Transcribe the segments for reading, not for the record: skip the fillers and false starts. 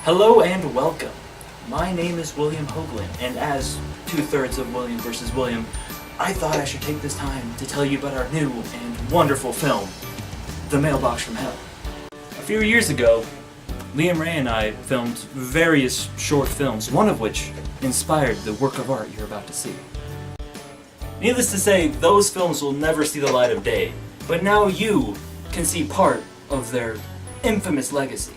Hello and welcome. My name is William Hoagland, and as two-thirds of William vs. William, I thought I should take this time to tell you about our new and wonderful film, The Mailbox from Hell. A few years ago, Liam Ray and I filmed various short films, one of which inspired the work of art you're about to see. Needless to say, those films will never see the light of day, but now you can see part of their infamous legacy.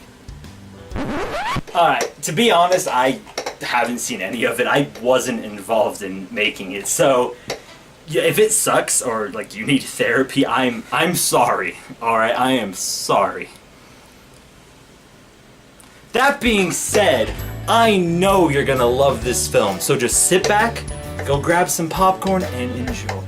Alright, to be honest, I haven't seen any of it. I wasn't involved in making it, so yeah, if it sucks or like you need therapy, I'm sorry. Alright, I am sorry. That being said, I know you're gonna love this film, so just sit back, go grab some popcorn, and enjoy.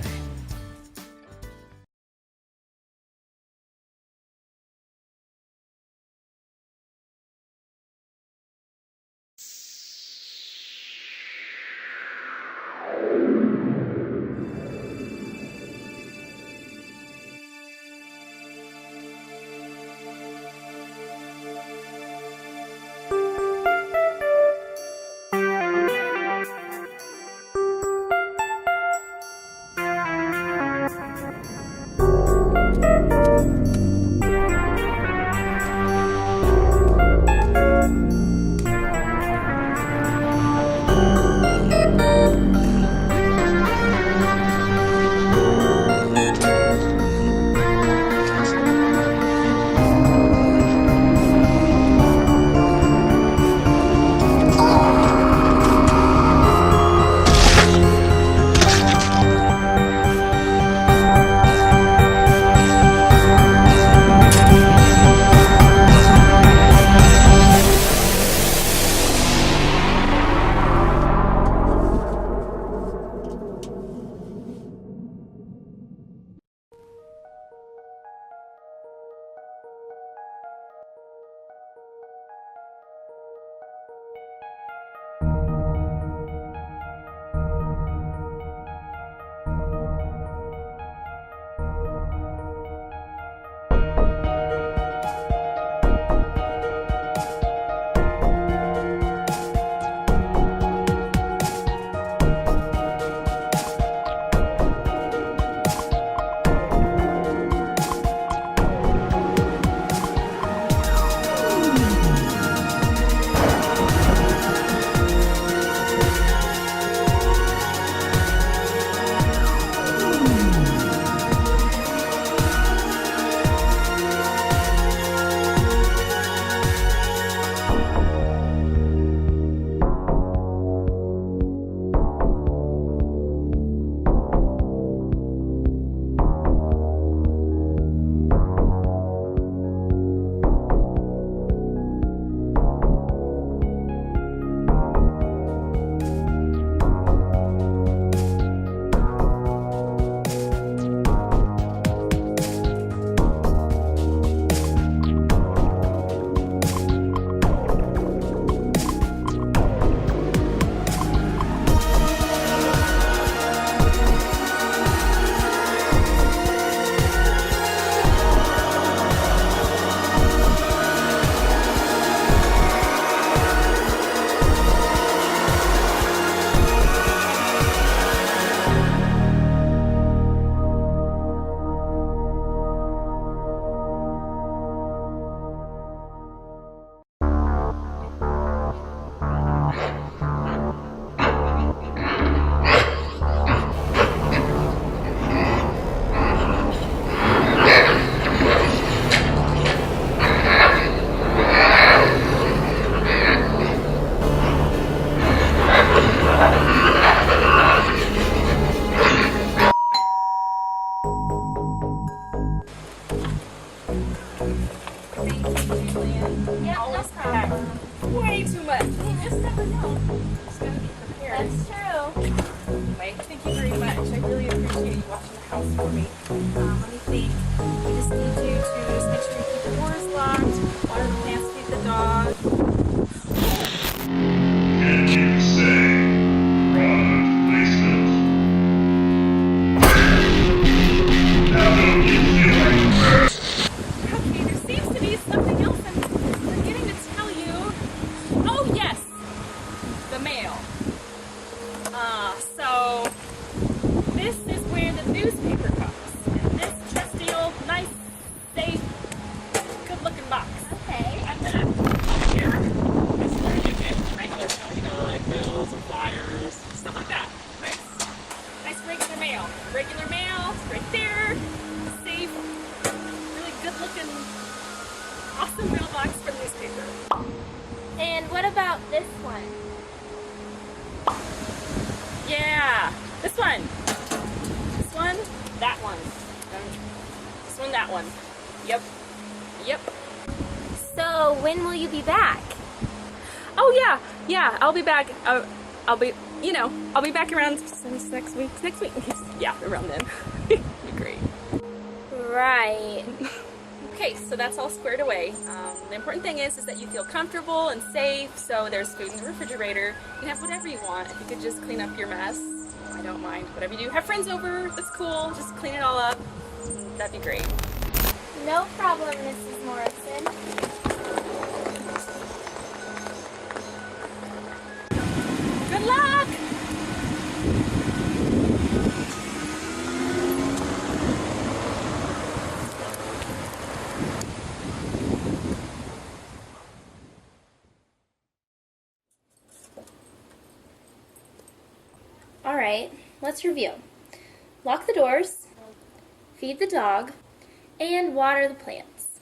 Julian. Yeah, always pack way too much. You just never know. Just gotta be prepared. That's true. Anyway, thank you very much. I really appreciate you watching the house for me. Let me think. We just need you to just make sure you keep the doors locked, water the plants, feed the dog. Can you say product placement? Now don't you feel like Okay, there seems to be something else I'm forgetting to tell you. about this one? Yeah, this one. This one, that one. This one, that one. Yep. Yep. So when will you be back? Oh yeah, I'll be back. I'll be back around next week. Yeah, around then. It'd be great. Right. Okay, so that's all squared away. The important thing is that you feel comfortable and safe, so there's food in the refrigerator. You can have whatever you want. If you could just clean up your mess, I don't mind. Whatever you do. Have friends over, that's cool. Just clean it all up. That'd be great. No problem, Mrs. Morrison. Good luck! All right, let's review. Lock the doors, feed the dog, and water the plants.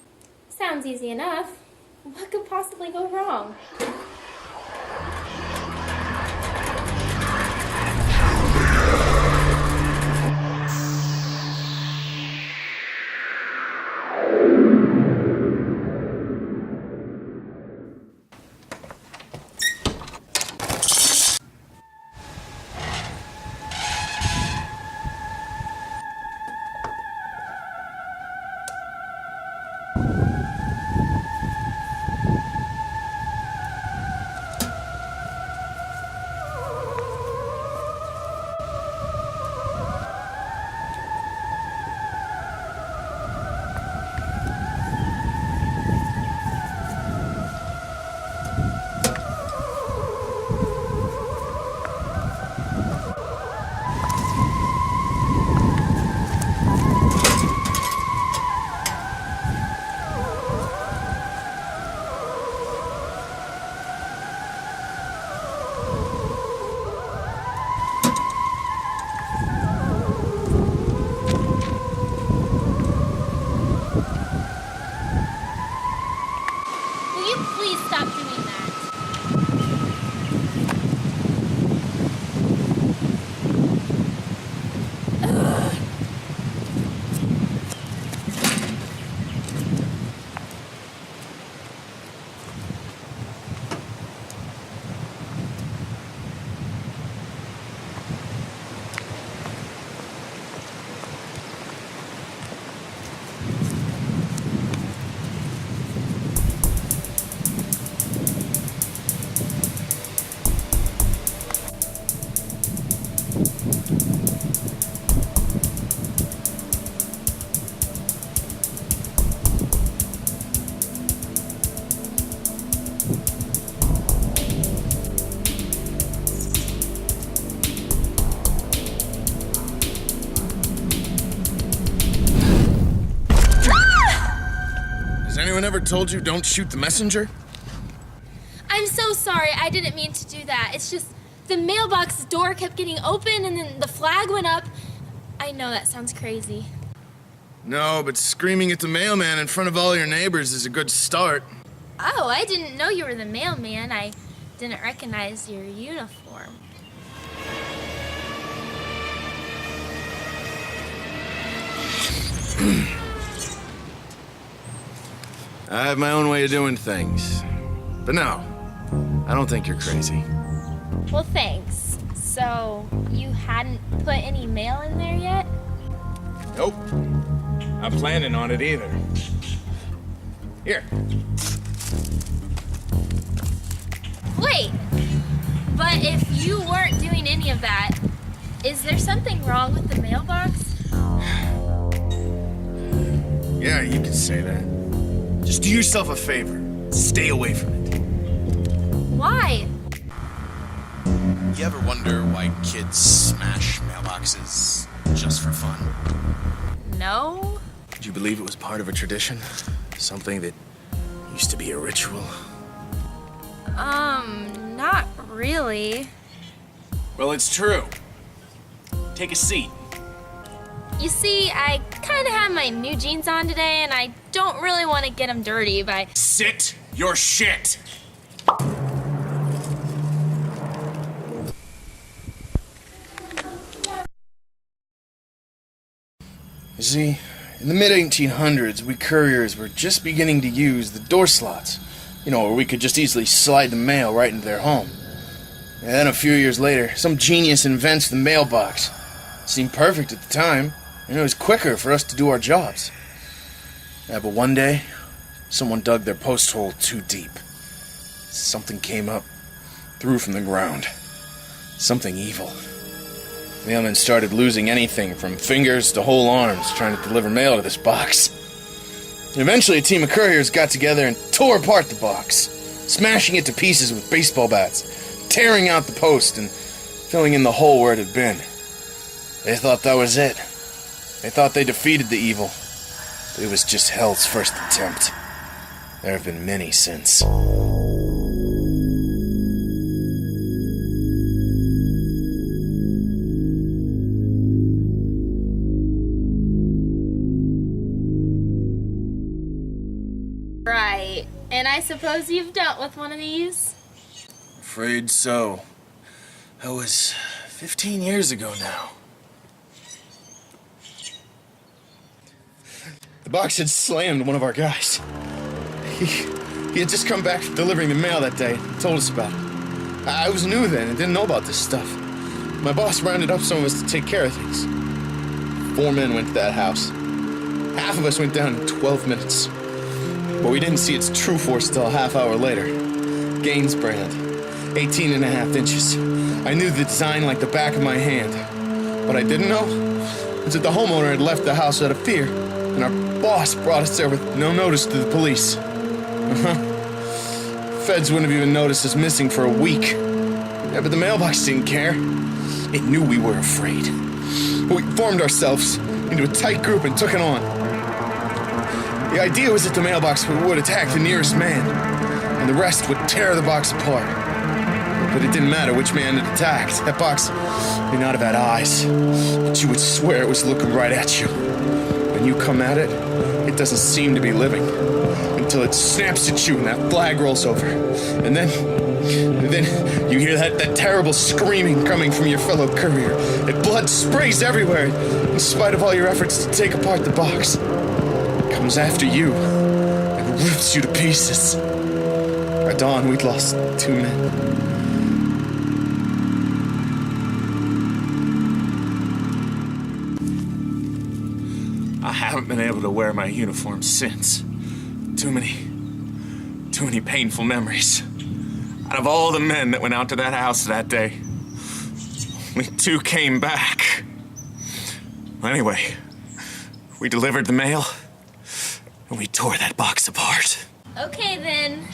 Sounds easy enough. What could possibly go wrong? Will you please stop doing that? Has anyone ever told you don't shoot the messenger? I'm so sorry. I didn't mean to do that. It's just the mailbox door kept getting open and then the flag went up. I know that sounds crazy. No, but screaming at the mailman in front of all your neighbors is a good start. Oh, I didn't know you were the mailman. I didn't recognize your uniform. I have my own way of doing things. But no, I don't think you're crazy. Well, thanks. So, you hadn't put any mail in there yet? Nope. Not planning on it either. Here. Wait! But if you weren't doing any of that, is there something wrong with the mailbox? Yeah, you can say that. Just do yourself a favor. Stay away from it. Why? You ever wonder why kids smash mailboxes just for fun? No? Did you believe it was part of a tradition? Something that used to be a ritual? Not really. Well, it's true. Take a seat. You see, I kind of have my new jeans on today, and I don't really want to get them dirty by... Sit your shit! See, in the mid-1800s, we couriers were just beginning to use the door slots. You know, where we could just easily slide the mail right into their home. And then a few years later, some genius invents the mailbox. It seemed perfect at the time, and it was quicker for us to do our jobs. Yeah, but one day, someone dug their post hole too deep. Something came up, through from the ground. Something evil. Mailmen started losing anything from fingers to whole arms trying to deliver mail to this box. And eventually a team of couriers got together and tore apart the box, smashing it to pieces with baseball bats, tearing out the post and filling in the hole where it had been. They thought that was it. They thought they defeated the evil. But it was just hell's first attempt. There have been many since. Right. And I suppose you've dealt with one of these? Afraid so. That was 15 years ago now. The box had slammed one of our guys. He had just come back from delivering the mail that day and told us about it. I was new then and didn't know about this stuff. My boss rounded up some of us to take care of things. 4 men went to that house. Half of us went down in 12 minutes. But we didn't see its true force till a half hour later. Gaines brand, 18.5 inches. I knew the design like the back of my hand. What I didn't know was that the homeowner had left the house out of fear, and our boss brought us there with no notice to the police. Feds wouldn't have even noticed us missing for a week. Yeah, but the mailbox didn't care. It knew we were afraid. We formed ourselves into a tight group and took it on. The idea was that the mailbox would attack the nearest man, and the rest would tear the box apart. But it didn't matter which man it attacked. That box may not have had eyes, but you would swear it was looking right at you. When you come at it, it doesn't seem to be living, until it snaps at you and that flag rolls over. And then you hear that terrible screaming coming from your fellow courier. And blood sprays everywhere, in spite of all your efforts to take apart the box. Comes after you and rips you to pieces. By dawn, we'd lost 2 men. I haven't been able to wear my uniform since. Too many painful memories. Out of all the men that went out to that house that day, only 2 came back. Anyway, we delivered the mail. And we tore that box apart. Okay then.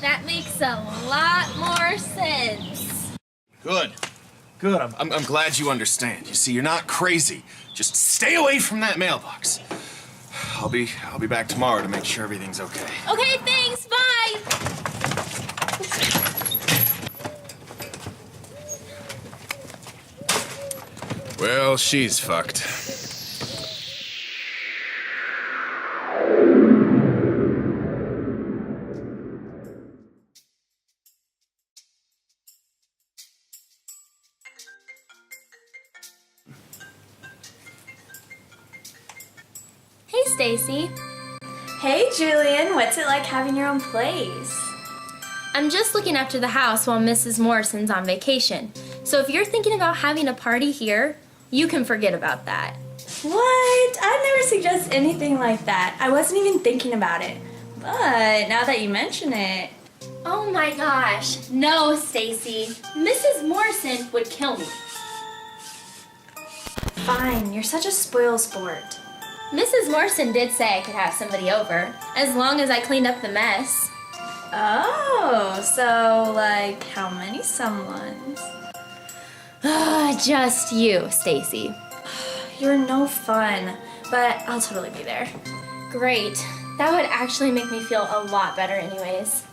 That makes a lot more sense. Good. I'm glad you understand. You see, you're not crazy. Just stay away from that mailbox. I'll be back tomorrow to make sure everything's okay. Okay, thanks. Bye. Well, she's fucked. Hey, Stacy. Hey, Julian. What's it like having your own place? I'm just looking after the house while Mrs. Morrison's on vacation. So if you're thinking about having a party here, you can forget about that. What? I'd never suggest anything like that. I wasn't even thinking about it. But now that you mention it... Oh my gosh. No, Stacy. Mrs. Morrison would kill me. Fine, you're such a spoil sport. Mrs. Morrison did say I could have somebody over, as long as I cleaned up the mess. Oh, so like how many someones? Just you, Stacy. You're no fun, but I'll totally be there. Great. That would actually make me feel a lot better anyways.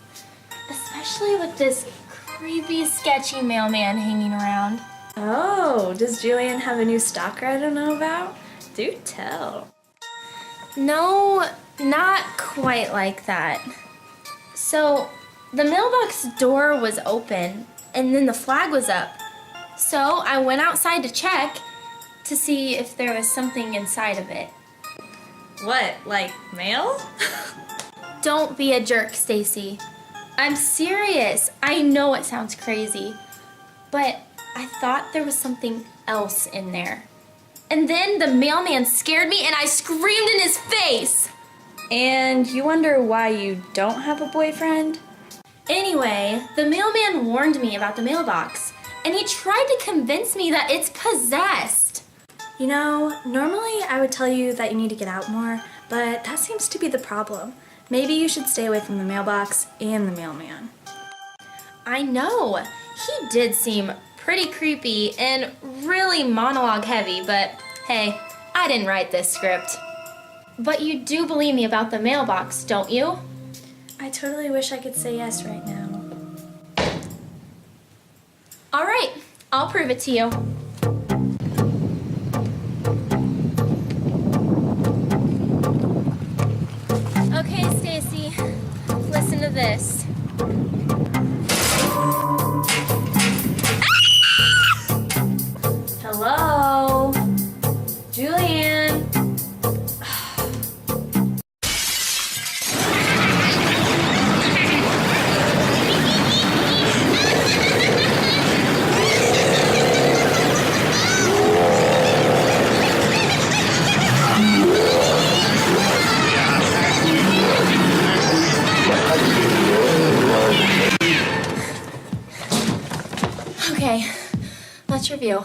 Especially with this creepy, sketchy mailman hanging around. Oh, does Julian have a new stalker I don't know about? Do tell. No, not quite like that. So, the mailbox door was open, and then the flag was up. So, I went outside to check, to see if there was something inside of it. What, like mail? Don't be a jerk, Stacy. I'm serious. I know it sounds crazy, but I thought there was something else in there. And then the mailman scared me and I screamed in his face. And you wonder why you don't have a boyfriend? Anyway, the mailman warned me about the mailbox, and he tried to convince me that it's possessed. You know, normally I would tell you that you need to get out more, but that seems to be the problem. Maybe you should stay away from the mailbox and the mailman. I know. He did seem pretty creepy and really monologue heavy, but hey, I didn't write this script. But you do believe me about the mailbox, don't you? I totally wish I could say yes right now. All right, I'll prove it to you. Okay, Stacy, listen to this. Hello? Julian? Okay, let's review.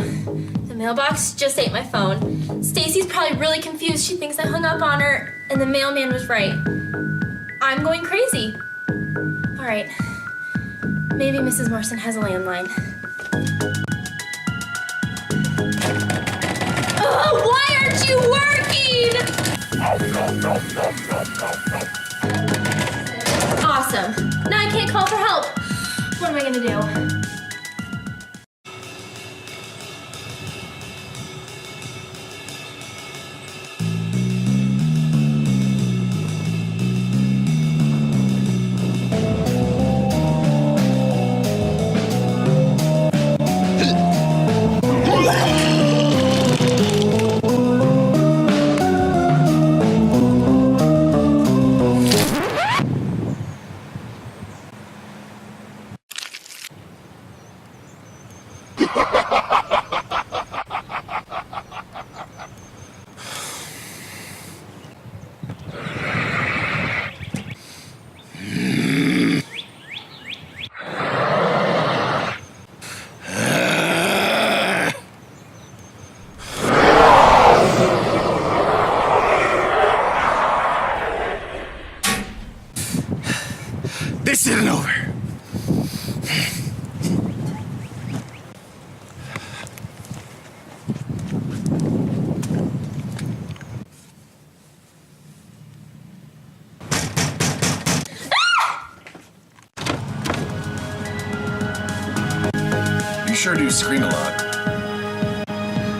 The mailbox just ate my phone. Stacy's probably really confused. She thinks I hung up on her, and the mailman was right. I'm going crazy. All right, maybe Mrs. Morrison has a landline. Oh, why aren't you working? Awesome. Now I can't call for help. What am I gonna do? This isn't over. You sure do scream a lot.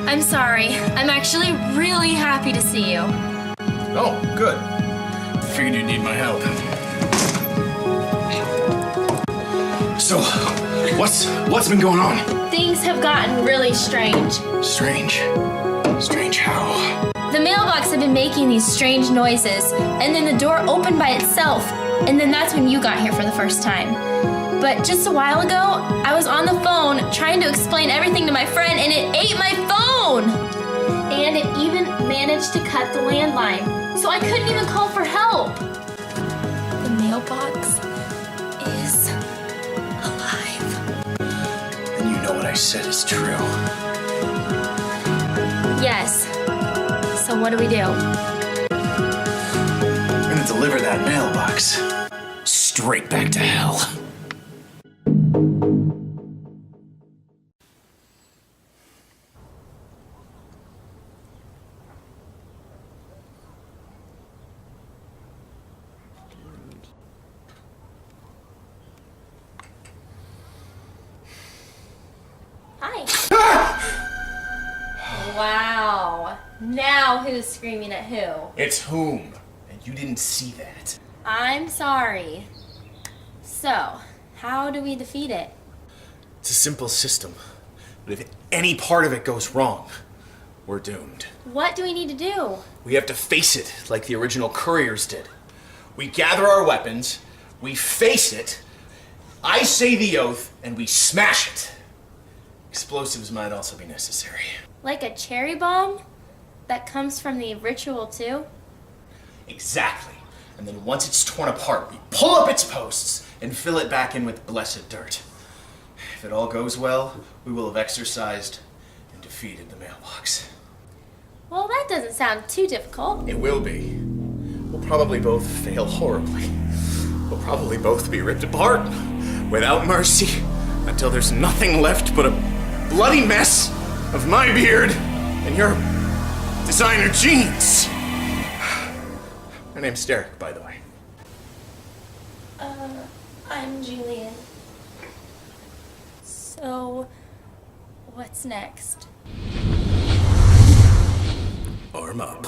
I'm sorry. I'm actually really happy to see you. Oh, good. Figured you'd need my help. So, what's been going on? Things have gotten really strange. Strange. Strange how? The mailbox had been making these strange noises, and then the door opened by itself, and then that's when you got here for the first time. But just a while ago, I was on the phone trying to explain everything to my friend, and it ate my phone! And it even managed to cut the landline, so I couldn't even call for help. The mailbox is alive. And you know what I said is true. Yes. So what do we do? We're gonna deliver that mailbox straight back to hell. Hi. Wow. Now who's screaming at who? It's whom? And you didn't see that. I'm sorry. So, how do we defeat it? It's a simple system. But if any part of it goes wrong, we're doomed. What do we need to do? We have to face it like the original couriers did. We gather our weapons, we face it, I say the oath, and we smash it. Explosives might also be necessary. Like a cherry bomb? That comes from the ritual too? Exactly. And then once it's torn apart, we pull up its posts and fill it back in with blessed dirt. If it all goes well, we will have exorcised and defeated the mailbox. Well, that doesn't sound too difficult. It will be. We'll probably both fail horribly. We'll probably both be ripped apart without mercy until there's nothing left but a bloody mess of my beard and your designer jeans. My name's Derek, by the way. I'm Julian. So, what's next? Arm up.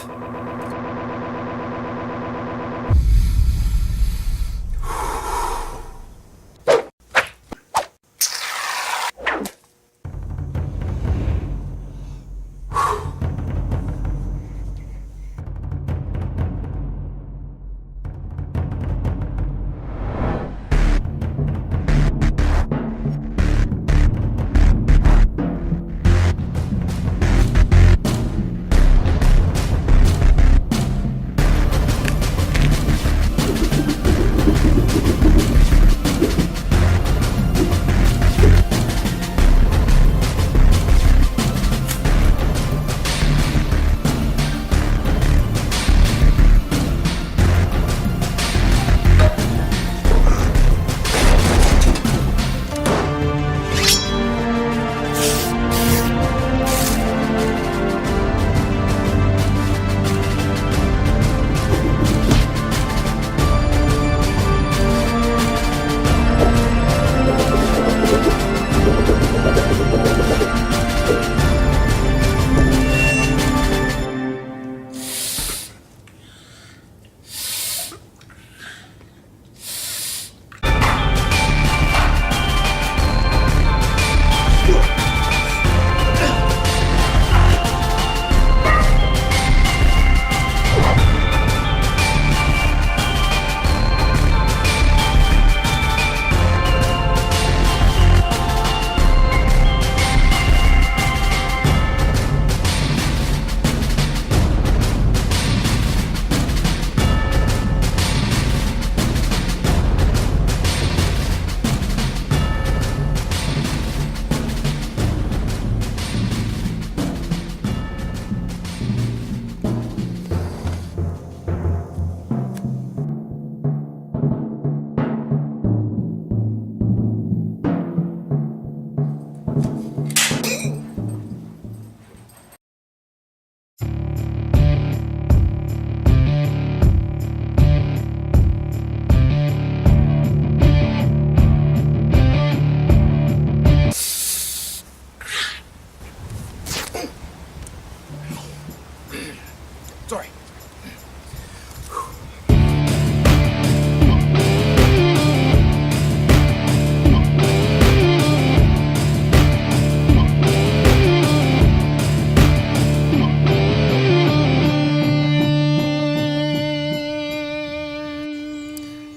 Sorry.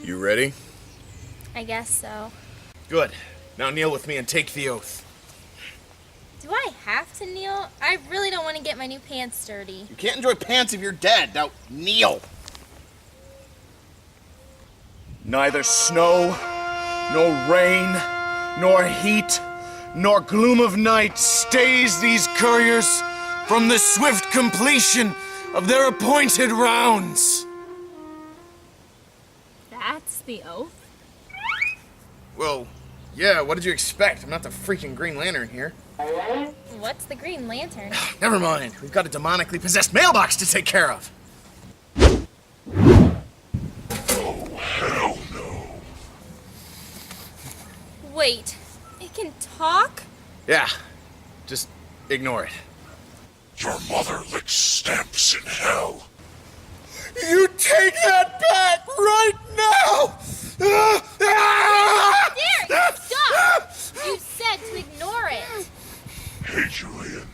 You ready? I guess so. Good. Now kneel with me and take the oath. Do I have to kneel? I really don't want to get my new pants dirty. You can't enjoy pants if you're dead. Now kneel. Neither snow, nor rain, nor heat, nor gloom of night stays these couriers from the swift completion of their appointed rounds. That's the oath? Well, yeah, what did you expect? I'm not the freaking Green Lantern here. What's the Green Lantern? Never mind. We've got a demonically possessed mailbox to take care of. Hell no. Wait, it can talk? Yeah, just ignore it. Your mother licks stamps in hell. You take that back right now! Derek, stop! You said to ignore it. Hey, Julian,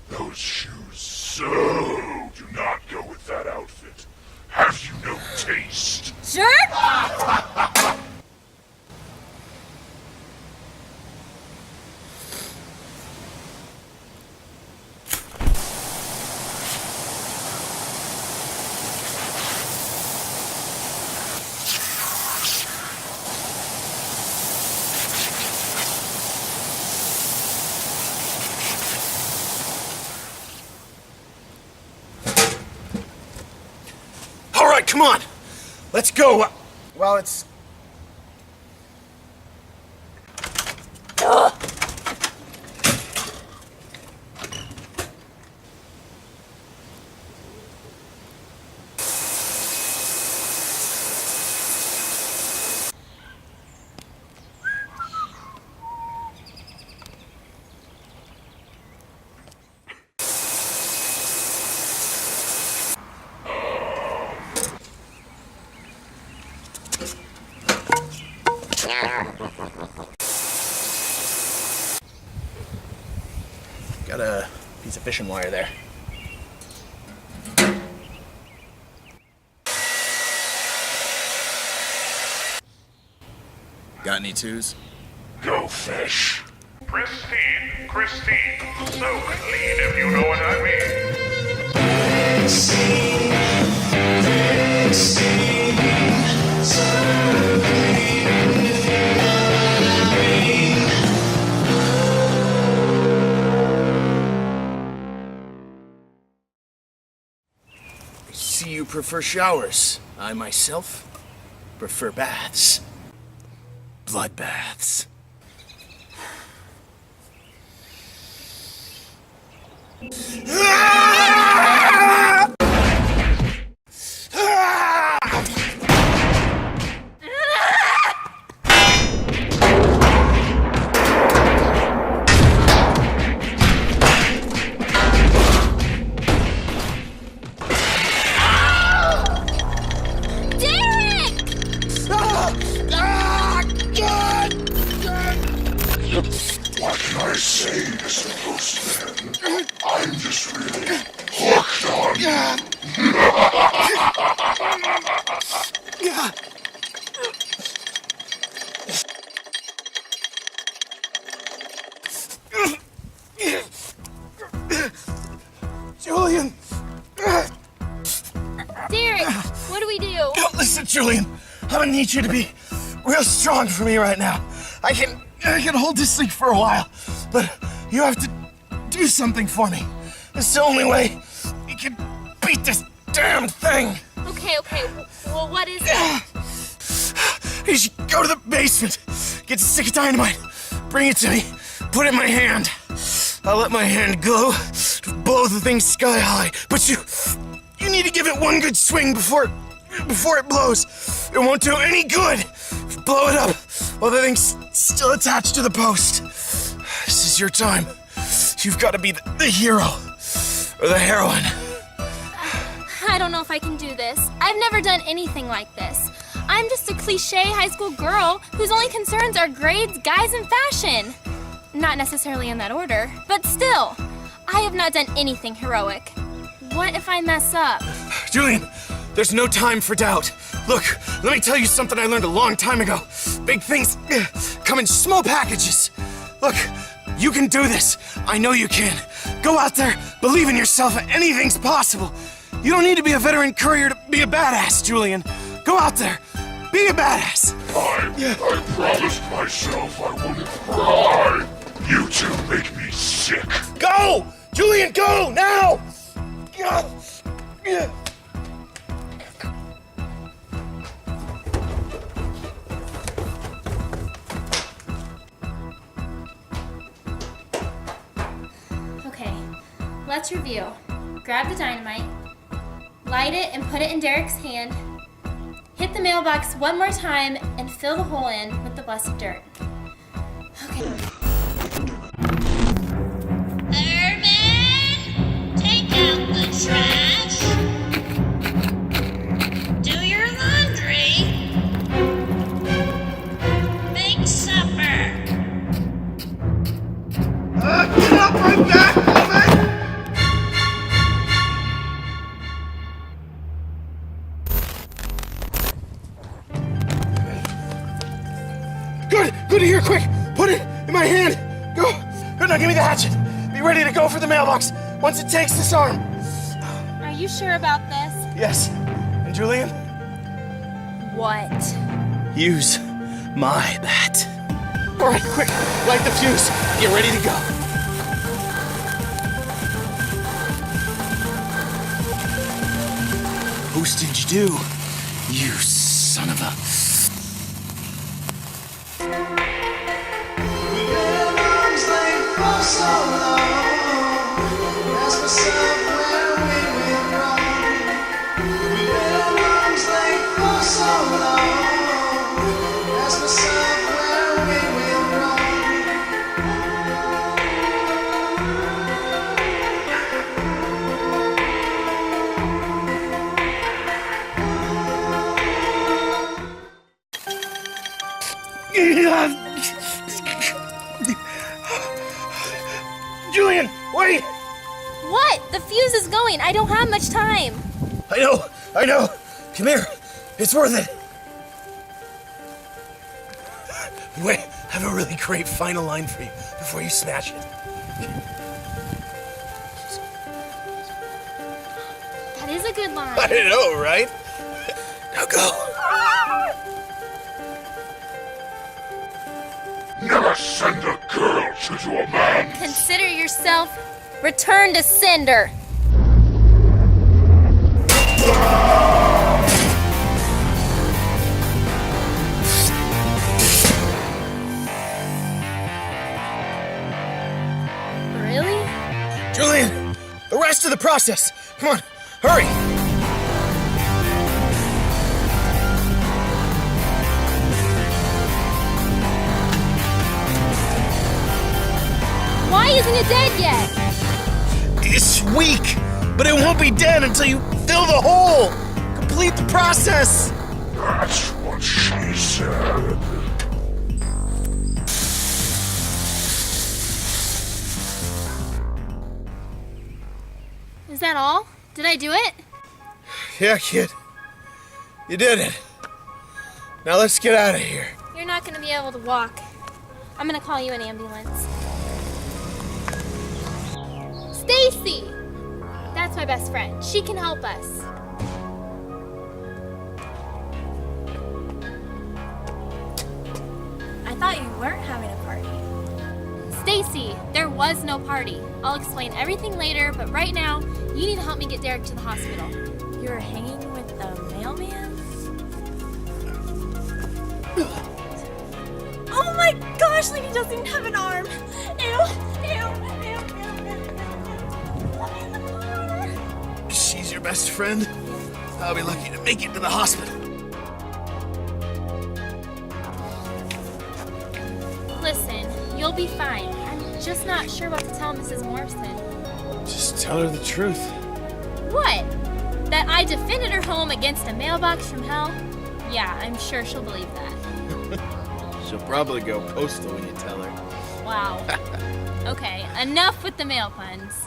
those shoes taste. Jerk! All right, come on. Let's go. Well, it's... Got a piece of fishing wire there. Got any twos? Go fish. Pristine, Christine. So clean, if you know what I mean. See, you prefer showers. I myself prefer baths. Blood baths. What can I say, Mr. Postman? I'm just really hooked on you. Julian! Derek, what do we do? Listen, Julian, I'm gonna need you to be real strong for me right now. I can hold this thing for a while, but you have to do something for me. It's the only way we can beat this damn thing. Okay. Well, what is it? You should go to the basement, get a stick of dynamite, bring it to me, put it in my hand. I'll let my hand glow, blow the thing sky high, but you need to give it one good swing before it blows. It won't do any good. Blow it up while the thing's still attached to the post. This is your time. You've got to be the hero or the heroine. I don't know if I can do this. I've never done anything like this. I'm just a cliche high school girl whose only concerns are grades, guys, and fashion. Not necessarily in that order, but still, I have not done anything heroic. What if I mess up? Julian, there's no time for doubt. Look, let me tell you something I learned a long time ago. Big things come in small packages. Look, you can do this. I know you can. Go out there, believe in yourself, anything's possible. You don't need to be a veteran courier to be a badass, Julian. Go out there, be a badass. I promised myself I wouldn't cry. You two make me sick. Go! Julian, go, now! Okay, let's review. Grab the dynamite, light it and put it in Derek's hand, hit the mailbox one more time, and fill the hole in with the blessed dirt. Okay. Thurman, take out the trash. Do your laundry. Make supper. Get up right back, woman! Good to hear. Quick, put it in my hand. Go. Good, now give me the hatchet. Be ready to go for the mailbox once it takes this arm. Are you sure about this? Yes. And Julian? What? Use my bat. All right, quick, light the fuse. Get ready to go. Whose did you do? You son of a... Julian, wait! What? The fuse is going. I don't have much time. I know. Come here. It's worth it. Wait, I have a really great final line for you before you smash it. That is a good line. I know, right? Now go. Never send a girl to a man. Consider yourself returned to sender. Really? Julian, the rest of the process. Come on, hurry. Why isn't it dead yet? It's weak, but it won't be dead until you fill the hole. Complete the process. That's what she said. Is that all? Did I do it? Yeah, kid. You did it. Now let's get out of here. You're not gonna be able to walk. I'm gonna call you an ambulance. Stacy! That's my best friend. She can help us. I thought you weren't having a party. Stacy, there was no party. I'll explain everything later, but right now, you need to help me get Derek to the hospital. You were hanging with the mailman? Oh my gosh, like he doesn't even have an arm. Ew. Let me in the car. She's your best friend? I'll be lucky to make it to the hospital. Listen, you'll be fine. I'm just not sure what to tell Mrs. Morrison. Just tell her the truth. What? That I defended her home against a mailbox from hell? Yeah, I'm sure she'll believe that. She'll probably go postal when you tell her. Wow. Okay, enough with the mail puns.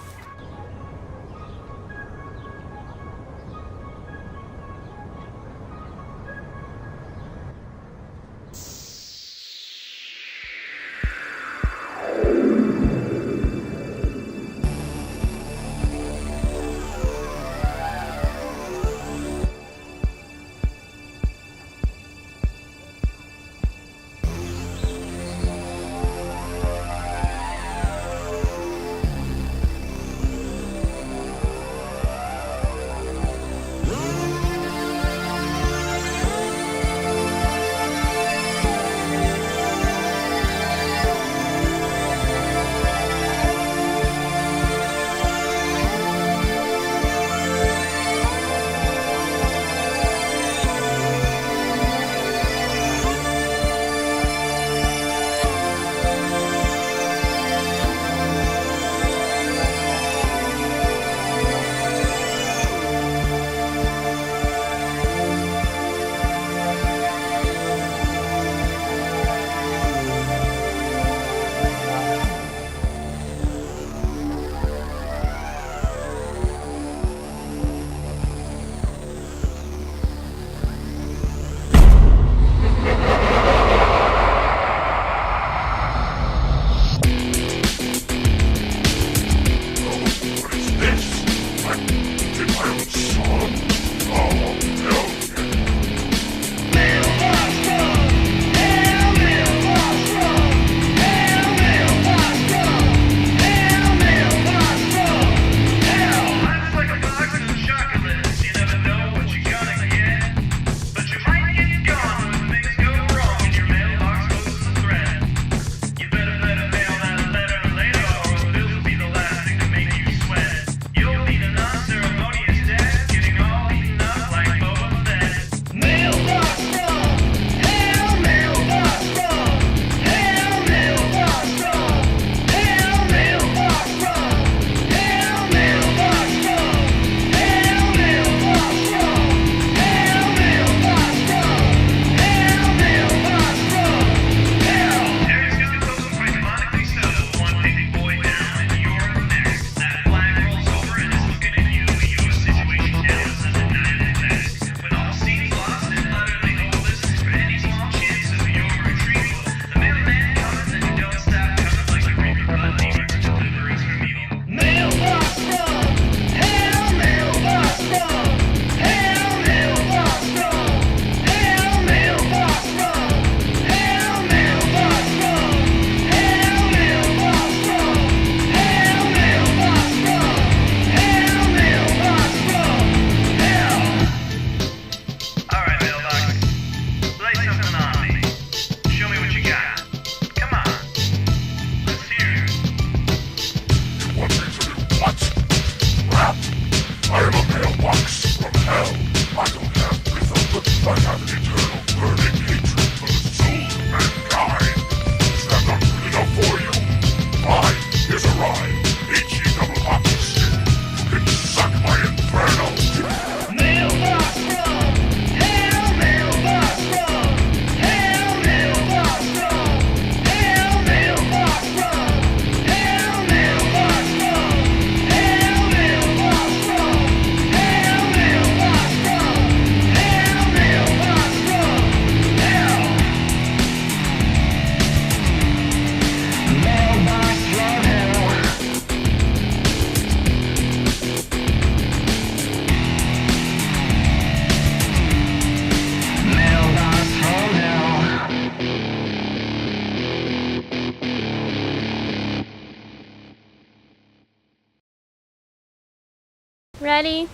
Ready?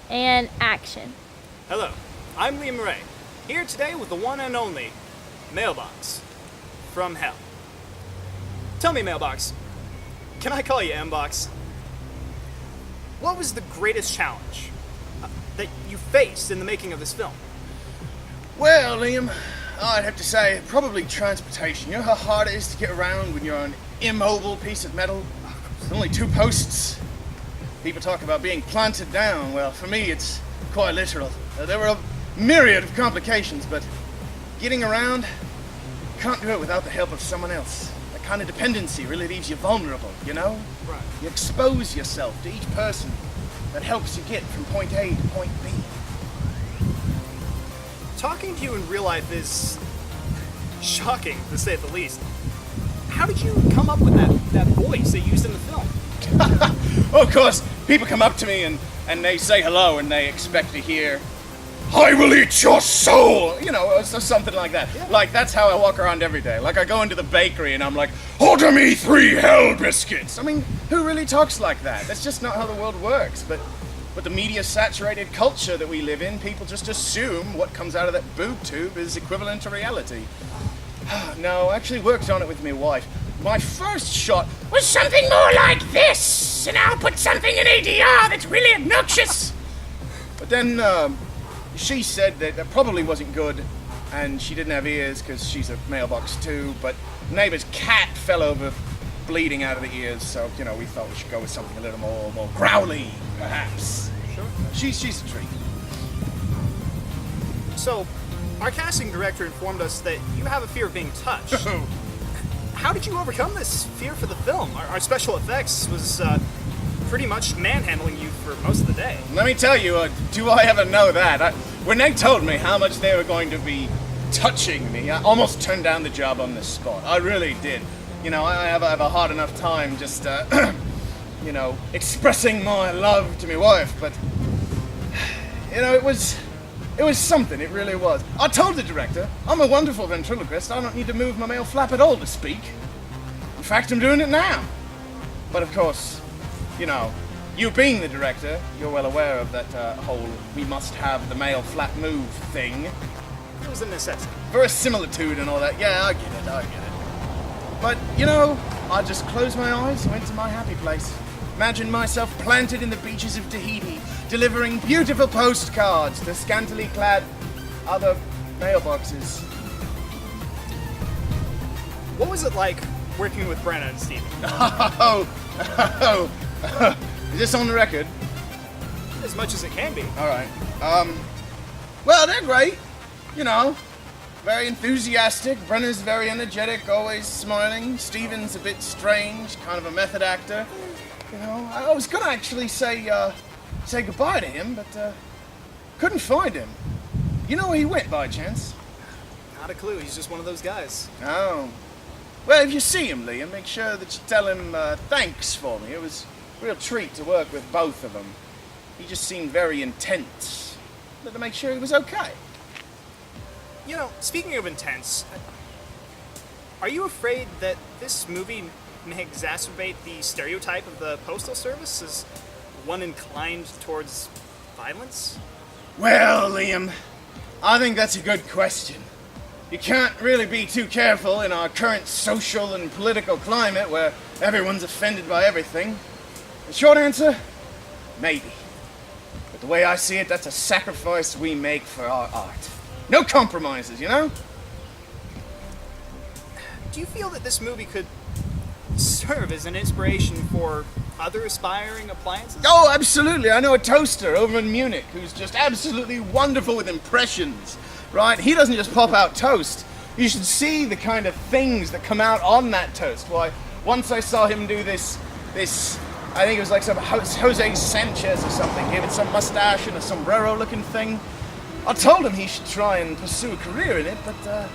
And action. Hello, I'm Liam Ray, here today with the one and only Mailbox from Hell. Tell me, Mailbox, can I call you M-Box? What was the greatest challenge that you faced in the making of this film? Well, Liam, I'd have to say probably transportation. You know how hard it is to get around when you're on an immobile piece of metal? There's only 2 posts. People talk about being planted down. Well, for me, it's quite literal. There were a myriad of complications, but getting around, you can't do it without the help of someone else. That kind of dependency really leaves you vulnerable, you know? Right. You expose yourself to each person that helps you get from point A to point B. Talking to you in real life is shocking, to say the least. How did you come up with that voice they used in the film? Well, of course, people come up to me and they say hello and they expect to hear, "I will eat your soul!" You know, or something like that. Yeah. Like, that's how I walk around every day. Like, I go into the bakery and I'm like, "Order me 3 hell biscuits!" I mean, who really talks like that? That's just not how the world works. But the media-saturated culture that we live in, people just assume what comes out of that boob tube is equivalent to reality. No, I actually worked on it with my wife. My first shot was something more like this, and I'll put something in ADR that's really obnoxious. But then she said that probably wasn't good, and she didn't have ears because she's a mailbox too, but neighbor's cat fell over bleeding out of the ears, so, you know, we thought we should go with something a little more growly, perhaps. Sure. She's a treat. So, our casting director informed us that you have a fear of being touched. How did you overcome this fear for the film? Our special effects was pretty much manhandling you for most of the day. Let me tell you, do I ever know that? When they told me how much they were going to be touching me, I almost turned down the job on the spot. I really did. You know, I have a hard enough time just, you know, expressing my love to my wife, but, you know, it was something, it really was. I told the director, I'm a wonderful ventriloquist, I don't need to move my male flap at all to speak. In fact, I'm doing it now. But of course, you know, you being the director, you're well aware of that whole we must have the male flap move thing. It was a necessity. Verisimilitude and all that, yeah, I get it. But, you know, I just closed my eyes and went to my happy place. Imagined myself planted in the beaches of Tahiti, delivering beautiful postcards to scantily clad other mailboxes. What was it like working with Brenna and Steven? Is this on the record? As much as it can be. All right. Well, they're great. You know, very enthusiastic. Brenna's very energetic, always smiling. Steven's a bit strange, kind of a method actor. You know, I was gonna actually say goodbye to him, but couldn't find him. You know where he went by chance? Not a clue. He's just one of those guys. Oh. Well, if you see him, Liam, make sure that you tell him thanks for me. It was a real treat to work with both of them. He just seemed very intense. But to make sure he was okay. You know, speaking of intense, are you afraid that this movie may exacerbate the stereotype of the Postal Service as one inclined towards violence? Well, Liam, I think that's a good question. You can't really be too careful in our current social and political climate where everyone's offended by everything. The short answer? Maybe. But the way I see it, that's a sacrifice we make for our art. No compromises, you know? Do you feel that this movie could serve as an inspiration for other aspiring appliances? Oh, absolutely. I know a toaster over in Munich who's just absolutely wonderful with impressions, right? He doesn't just pop out toast. You should see the kind of things that come out on that toast. Why, once I saw him do this, I think it was like some Jose Sanchez or something. He had some mustache and a sombrero-looking thing. I told him he should try and pursue a career in it, but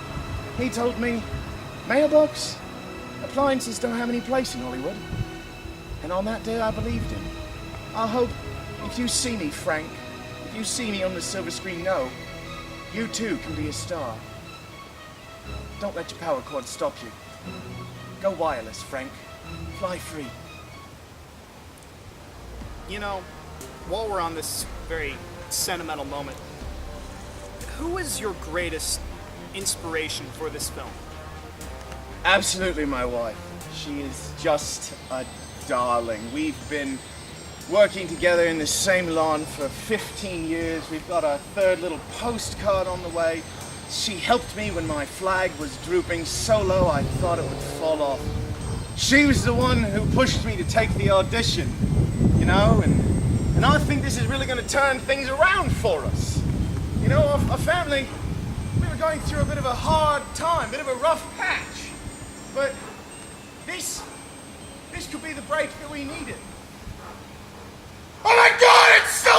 he told me, Mailbox, appliances don't have any place in Hollywood. And on that day, I believed him. I hope if you see me, Frank, if you see me on the silver screen, know, you too can be a star. Don't let your power cord stop you. Go wireless, Frank. Fly free. You know, while we're on this very sentimental moment, who was your greatest inspiration for this film? Absolutely my wife. She is just a darling. We've been working together in the same lawn for 15 years. We've got our third little postcard on the way. She helped me when my flag was drooping so low I thought it would fall off. She was the one who pushed me to take the audition, you know, and I think this is really going to turn things around for us. You know, our family, we were going through a bit of a hard time, a bit of a rough patch, but this could be the break that we needed. Oh my God, it's so